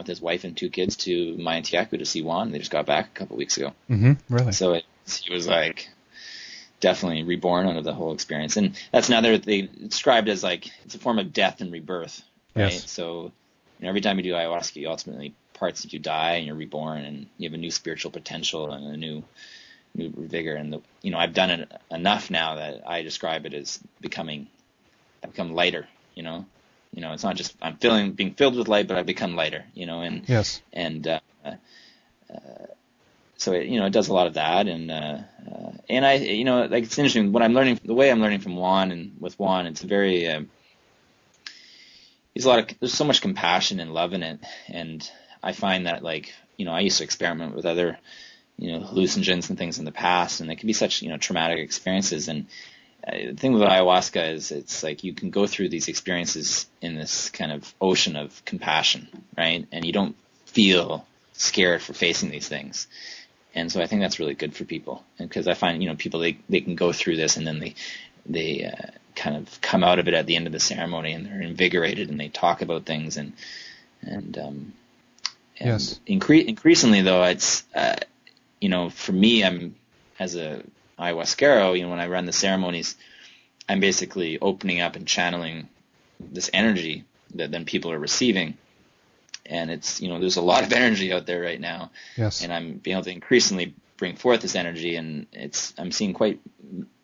with his wife and 2 kids to Mayantiaku to see Juan. They just got back a couple weeks ago. Really? So he was like definitely reborn out of the whole experience. And that's another, they described as like, it's a form of death and rebirth, right? Yes. So every time you do ayahuasca, you ultimately, parts that you die and you're reborn, and you have a new spiritual potential and a new vigor. And I've done it enough now that I describe it as I've become lighter. It's not just I'm being filled with light, but I've become lighter. And yes, and so it does a lot of that, and I like, it's interesting what I'm learning, the way I'm learning from Juan, and with Juan, it's very there's so much compassion and love in it, and I find that, like, I used to experiment with other hallucinogens and things in the past, and they can be such traumatic experiences. And the thing with ayahuasca is it's like you can go through these experiences in this kind of ocean of compassion, right? And you don't feel scared for facing these things. And so I think that's really good for people, because I find people they can go through this, and then they kind of come out of it at the end of the ceremony, and they're invigorated, and they talk about things, and yes. Increasingly though, it's for me, I'm, as a ayahuasquero, when I run the ceremonies, I'm basically opening up and channeling this energy that then people are receiving. And it's, there's a lot of energy out there right now. Yes. And I'm being able to increasingly bring forth this energy, and I'm seeing quite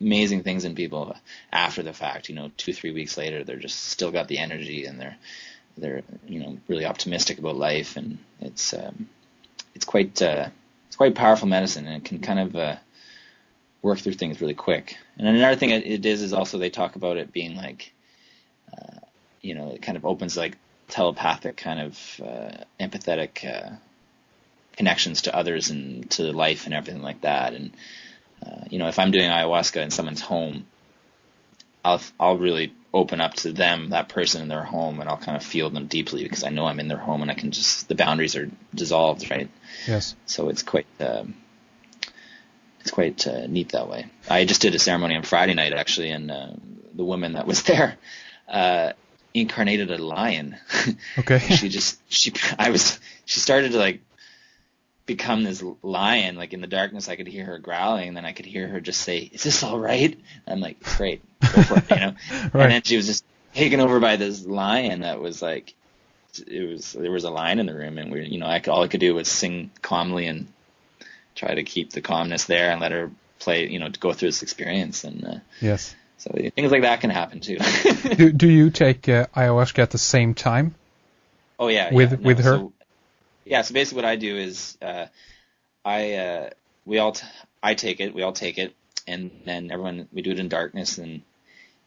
amazing things in people after the fact. 2-3 weeks later, they're just still got the energy, and they're really optimistic about life, and it's quite powerful medicine, and it can kind of work through things really quick. And another thing it is also they talk about it being like, it kind of opens like telepathic kind of empathetic connections to others and to life and everything like that. And if I'm doing ayahuasca in someone's home, I'll really open up to them, that person in their home, and I'll kind of feel them deeply, because I know I'm in their home, and I can just, the boundaries are dissolved, right? Yes. So it's quite neat that way. I just did a ceremony on Friday night, actually, and the woman that was there incarnated a lion. Okay. she started to like become this lion. Like in the darkness, I could hear her growling, and then I could hear her just say, "Is this all right?" I'm like, "Great, go for it," Right. And then she was just taken over by this lion that was like, there was a lion in the room, and all I could do was sing calmly and try to keep the calmness there and let her play, to go through this experience. And yes. So things like that can happen too. do you take ayahuasca at the same time? Oh yeah. With her? So basically what I do is I take it, we all take it, and then we do it in darkness, and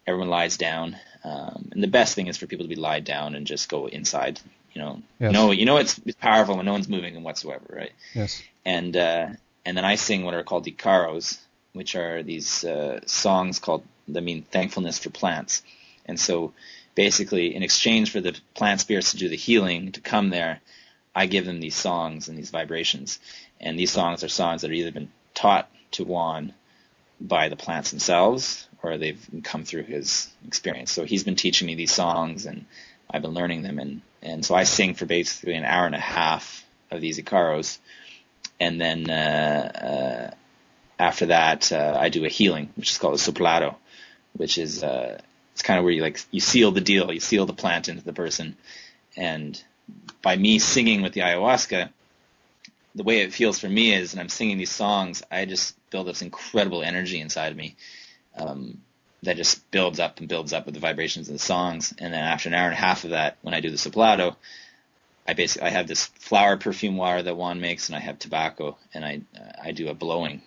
everyone lies down. And the best thing is for people to be lied down and just go inside. Yes. It's powerful when no one's moving whatsoever, right? Yes. And then I sing what are called ikaros, which are these songs that mean thankfulness for plants. And so basically, in exchange for the plant spirits to do the healing, to come there, I give them these songs and these vibrations. And these songs are songs that have either been taught to Juan by the plants themselves, or they've come through his experience. So he's been teaching me these songs, and I've been learning them. And so I sing for basically an hour and a half of these ikaros. And then after that, I do a healing, which is called a soplado, which is it's kind of where you seal the deal, you seal the plant into the person. And by me singing with the ayahuasca, the way it feels for me is, and I'm singing these songs, I just build this incredible energy inside of me that just builds up and builds up with the vibrations of the songs. And then after an hour and a half of that, when I do the soplado, I have this flower perfume water that Juan makes, and I have tobacco, and I do a blowing,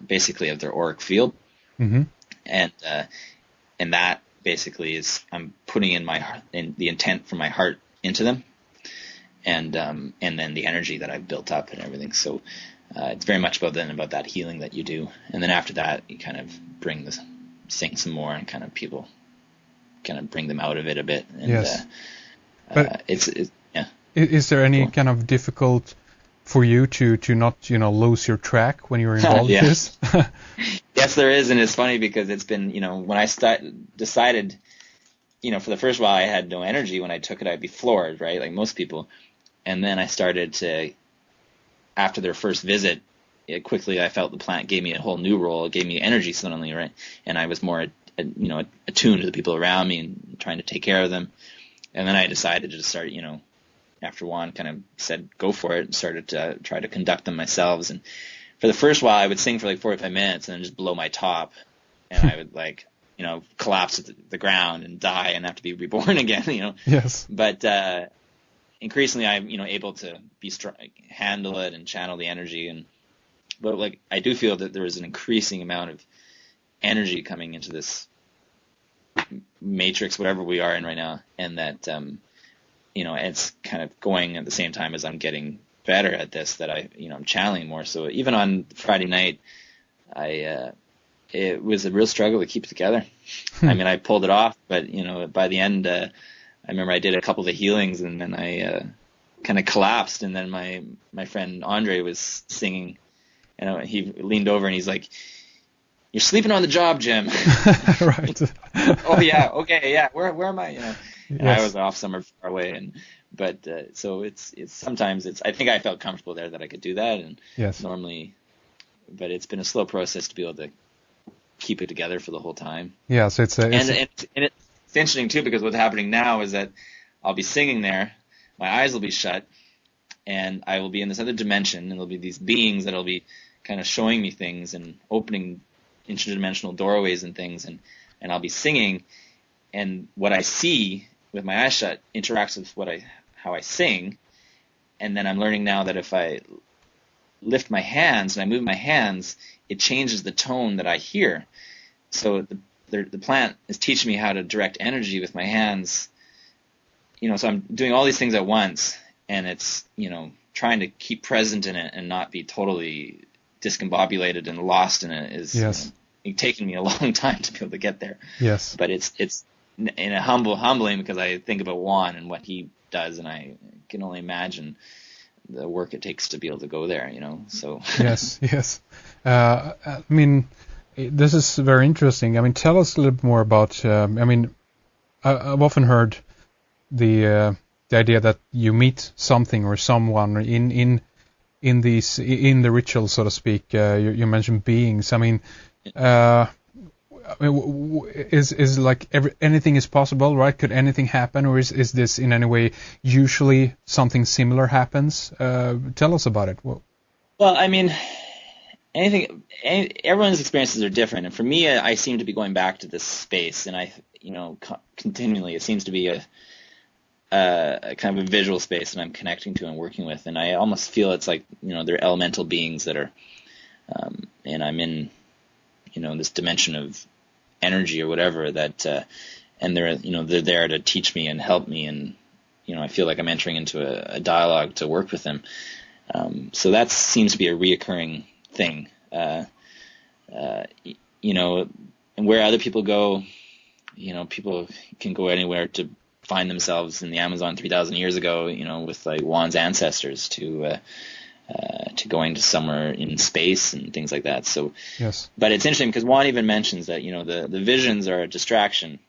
basically of their auric field, mm-hmm. and that basically is I'm putting in the intent from my heart into them, and then the energy that I've built up and everything. So it's very much about that healing that you do, and then after that you kind of sing some more, and kind of people kind of bring them out of it a bit. And, yes, but it's yeah. Is there any kind of difficult for you to not lose your track when you're involved in this? Yes, there is, and it's funny because it's been when I decided for the first while I had no energy. When I took it, I'd be floored, right, like most people. And then I started to, after their first visit, quickly I felt the plant gave me a whole new role. It gave me energy suddenly, right? And I was more, attuned to the people around me and trying to take care of them. And then I decided to start, after Juan kind of said, go for it, and started to try to conduct them myself. And for the first while, I would sing for like 45 minutes and then just blow my top. And I would collapse at the ground and die and have to be reborn again, Yes. But increasingly, I'm, able to be handle it and channel the energy. But like, I do feel that there is an increasing amount of energy coming into this matrix, whatever we are in right now. And that, it's kind of going at the same time as I'm getting better at this, that I'm channeling more. So even on Friday night, it was a real struggle to keep it together. I mean, I pulled it off, but by the end, I remember I did a couple of the healings, and then I kind of collapsed. And then my friend Andre was singing, and he leaned over and he's like, "You're sleeping on the job, Jim." Right. Oh yeah, okay, yeah. Where am I? And Yes. I was off somewhere far away, but so it's sometimes I think I felt comfortable there that I could do that, and Yes. normally, but it's been a slow process to be able to keep it together for the whole time. Yeah, so it's interesting too, because what's happening now is that I'll be singing there, my eyes will be shut, and I will be in this other dimension, and there'll be these beings that'll be kind of showing me things and opening interdimensional doorways and things, and I'll be singing, and what I see with my eyes shut interacts with how I sing, and then I'm learning now that if I lift my hands and I move my hands, it changes the tone that I hear. So the plant is teaching me how to direct energy with my hands. So I'm doing all these things at once, and it's, trying to keep present in it and not be totally discombobulated and lost in it is Yes. It's taken me a long time to be able to get there. Yes. But it's in a humbling, because I think about Juan and what he does, and I can only imagine the work it takes to be able to go there, so. Yes. I mean, this is very interesting. I mean, tell us a little bit more about, I've often heard the idea that you meet something or someone in the ritual, so to speak. You mentioned beings. I mean, is like anything is possible, right? Could anything happen, or is this in any way usually something similar happens? Tell us about it. Well, I mean, everyone's experiences are different, and for me, I seem to be going back to this space, and I, continually, it seems to be a kind of a visual space that I'm connecting to and working with, and I almost feel it's like, they're elemental beings that are, and I'm in, this dimension of energy or whatever that, and they're there to teach me and help me, and I feel like I'm entering into a dialogue to work with them. So that seems to be a reoccurring thing, and where other people go, people can go anywhere to find themselves in the Amazon 3,000 years ago, with like Juan's ancestors to going to somewhere in space and things like that. So, yes. But it's interesting because Juan even mentions that, the visions are a distraction.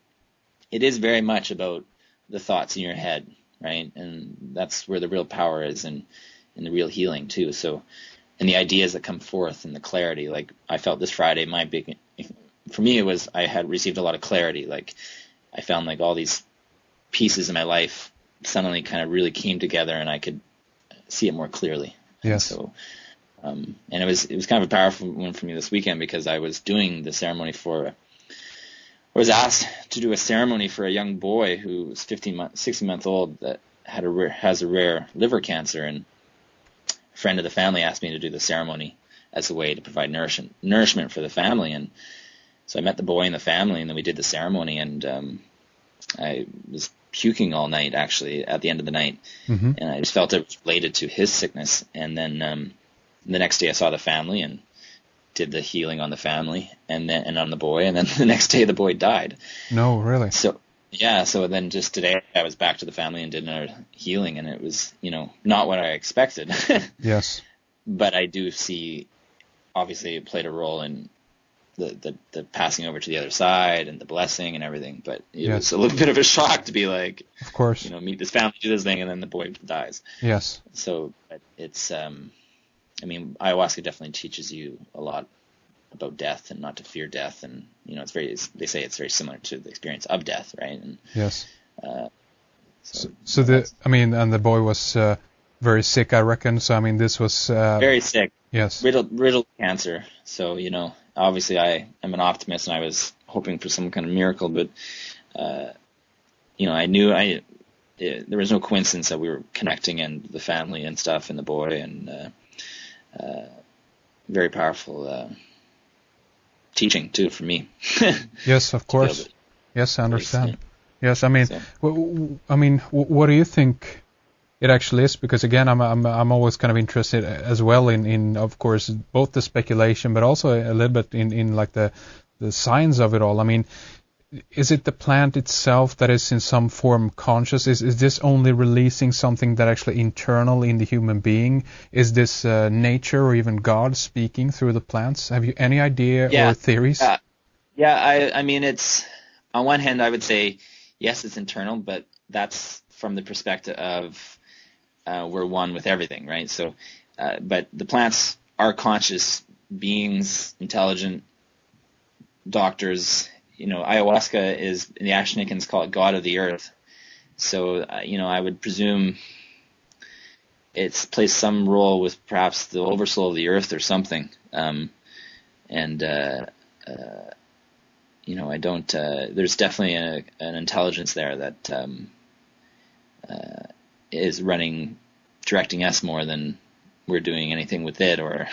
It is very much about the thoughts in your head, right? And that's where the real power is, and the real healing too. So, and the ideas that come forth and the clarity, like I felt this Friday, for me, it was, I had received a lot of clarity. Like I found like all these pieces in my life suddenly kind of really came together, and I could see it more clearly. Yes. And so, and it was kind of a powerful one for me this weekend, because I was doing the ceremony I was asked to do a ceremony for a young boy who was 16 months old that has a rare liver cancer, and a friend of the family asked me to do the ceremony as a way to provide nourishment for the family. And so I met the boy and the family, and then we did the ceremony, and I was puking all night, actually, at the end of the night. Mm-hmm. And I just felt it was related to his sickness. And then the next day I saw the family and did the healing on the family and on the boy. And then the next day the boy died. No, really? So, yeah. So then just today I was back to the family and did another healing. And it was, not what I expected. Yes. But I do see, obviously, it played a role in the passing over to the other side and the blessing and everything. But it Yes. was a little bit of a shock to be like, Of course. meet this family, do this thing, and then the boy dies. Yes. So it's, I mean, ayahuasca definitely teaches you a lot about death and not to fear death. And, they say it's very similar to the experience of death, right? And, Yes. so And the boy was very sick, I reckon. So, I mean, this was... very sick. Yes. Riddled cancer. So, obviously I am an optimist and I was hoping for some kind of miracle, but, I knew there was no coincidence that we were connecting, and the family and stuff and the boy, and very powerful teaching too for me. Yes, of course. Yes, I understand. Yes, I mean, So. What do you think it actually is? Because again, I'm always kind of interested as well in of course both the speculation, but also a little bit in like the science of it all. I mean, is it the plant itself that is in some form conscious? Is this only releasing something that actually internal in the human being? Is this nature or even God speaking through the plants? Have you any idea or theories? I mean, it's, on one hand, I would say, yes, it's internal, but that's from the perspective of we're one with everything, right? So, but the plants are conscious beings, intelligent doctors. Ayahuasca is, the Ashanikans call it God of the Earth. So, I would presume it's plays some role with perhaps the oversoul of the earth or something. I don't, there's definitely an intelligence there that is directing us more than we're doing anything with it, or,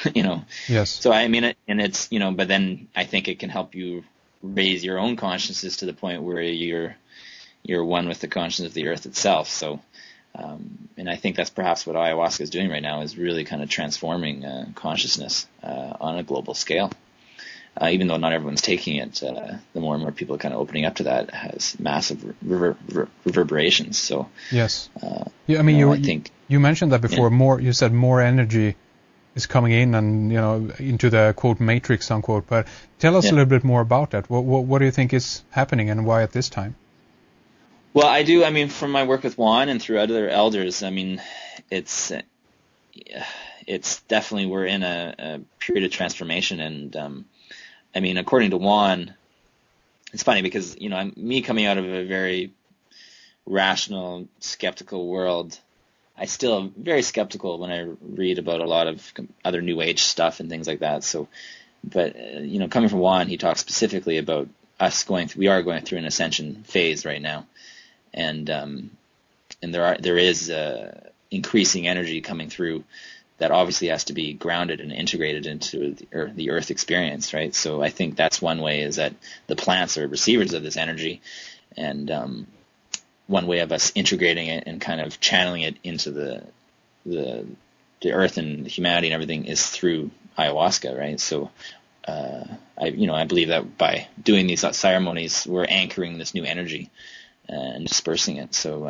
Yes. So, I mean, and it's, but then I think it can help you raise your own consciousness to the point where you're one with the consciousness of the earth itself. So, and I think that's perhaps what ayahuasca is doing right now, is really kind of transforming consciousness on a global scale. Even though not everyone's taking it, the more and more people are kind of opening up to that, has massive reverberations. So yes, I mean, I think you mentioned that before. Yeah. You said more energy is coming in, and into the quote matrix unquote. But tell us a little bit more about that. What do you think is happening, and why at this time? Well, I do. I mean, from my work with Juan and through other elders, I mean, it's definitely, we're in a period of transformation. And I mean, according to Juan, it's funny because, me coming out of a very rational, skeptical world, I still am very skeptical when I read about a lot of other New Age stuff and things like that. So, but, coming from Juan, he talks specifically about us we are going through an ascension phase right now. And there is increasing energy coming through that obviously has to be grounded and integrated into the earth experience, right? So I think that's one way, is that the plants are receivers of this energy, and one way of us integrating it and kind of channeling it into the earth and humanity and everything is through ayahuasca, right? So I believe that by doing these ceremonies, we're anchoring this new energy and dispersing it. So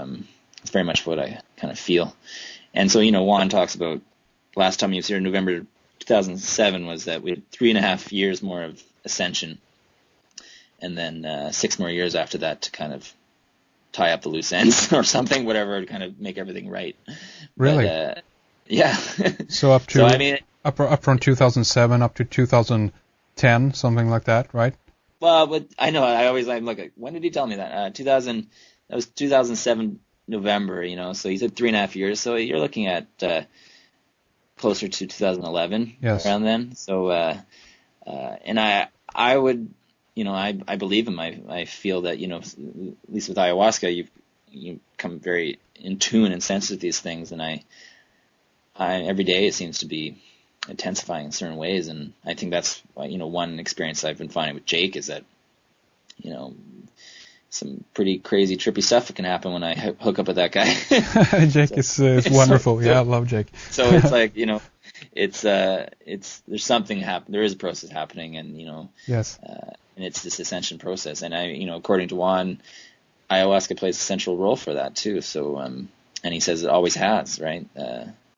it's very much what I kind of feel. And so, Juan talks about, last time he was here in November 2007, was that we had 3.5 years more of ascension, and then 6 more years after that to kind of tie up the loose ends or something, whatever, to kind of make everything right. Really? But, yeah. So up to up from 2007 up to 2010, something like that, right? Well, but I know, I'm like, when did he tell me that? That was 2007 November, so he said 3.5 years. So you're looking at closer to 2011, yes, around then. So, and I would, I believe him. I feel that, at least with ayahuasca, you become very in tune and sensitive to these things. And I every day it seems to be intensifying in certain ways. And I think that's, one experience I've been finding with Jake is that, some pretty crazy trippy stuff that can happen when I hook up with that guy. Jake is wonderful. Yeah, I love Jake. So it's like, it's there's something there is a process happening, and yes, and it's this ascension process. And according to Juan, ayahuasca plays a central role for that too. So and he says it always has, right?